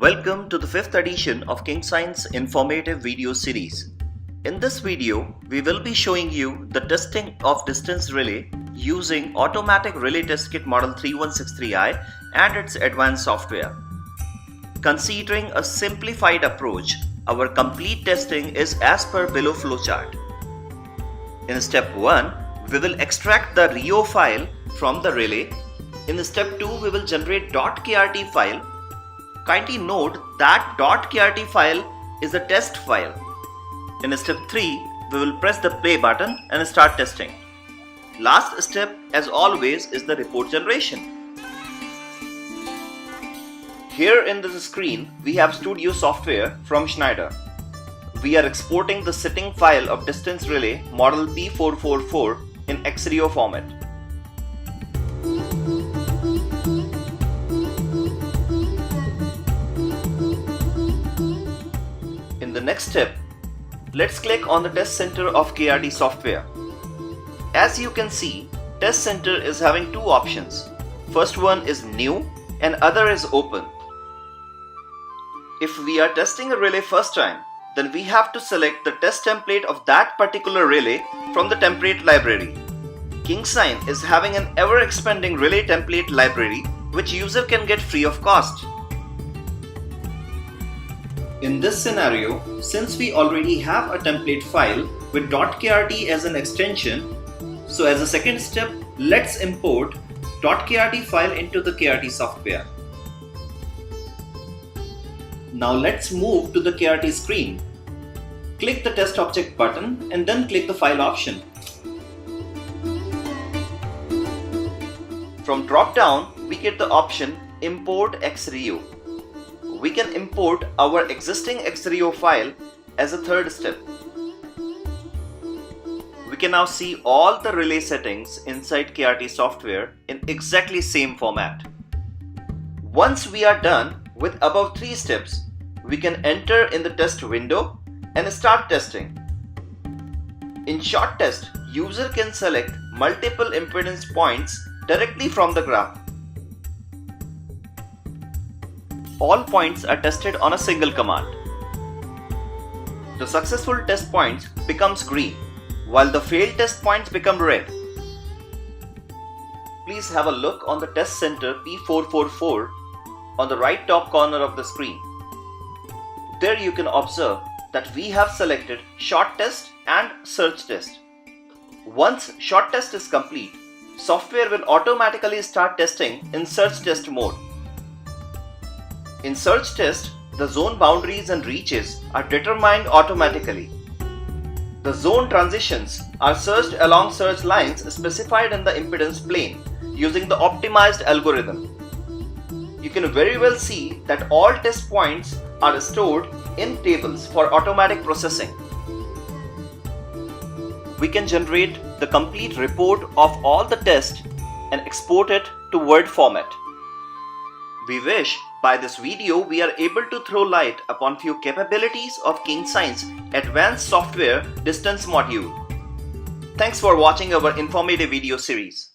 Welcome to the 5th edition of Kingsine's informative video series. In this video, we will be showing you the testing of distance relay using Automatic Relay Test Kit Model 3163i and its advanced software. Considering a simplified approach, our complete testing is as per below flowchart. In step 1, we will extract the RIO file from the relay. In step 2, we will generate .krt file. Kindly note that .krt file is a test file. In step 3, we will press the play button and start testing. Last step, as always, is the report generation. Here in this screen, we have Studio software from Schneider. We are exporting the setting file of distance relay model P444 in XRIO format. In the next step, let's click on the test center of KRT software. As you can see, test center is having two options. First one is new and other is open. If we are testing a relay first time, then we have to select the test template of that particular relay from the template library. Kingsine is having an ever-expanding relay template library which user can get free of cost. In this scenario, since we already have a template file with .krt as an extension, so as a second step, let's import .krt file into the KRT software. Now let's move to the KRT screen. Click the test object button and then click the file option. From drop down, we get the option Import XRIO. We can import our existing XRIO file as a third step. We can now see all the relay settings inside KRT software in exactly same format. Once we are done with above 3 steps, we can enter in the test window and start testing. In short test, user can select multiple impedance points directly from the graph. All points are tested on a single command. The successful test points becomes green, while the failed test points become red. Please have a look on the test center P444 on the right top corner of the screen. There you can observe that we have selected short test and search test. Once short test is complete, software will automatically start testing in search test mode. In search test, the zone boundaries and reaches are determined automatically. The zone transitions are searched along search lines specified in the impedance plane using the optimized algorithm. You can very well see that all test points are stored in tables for automatic processing. We can generate the complete report of all the tests and export it to Word format. We wish by this video we are able to throw light upon few capabilities of Kingsine's advanced software distance module. Thanks for watching our informative video series.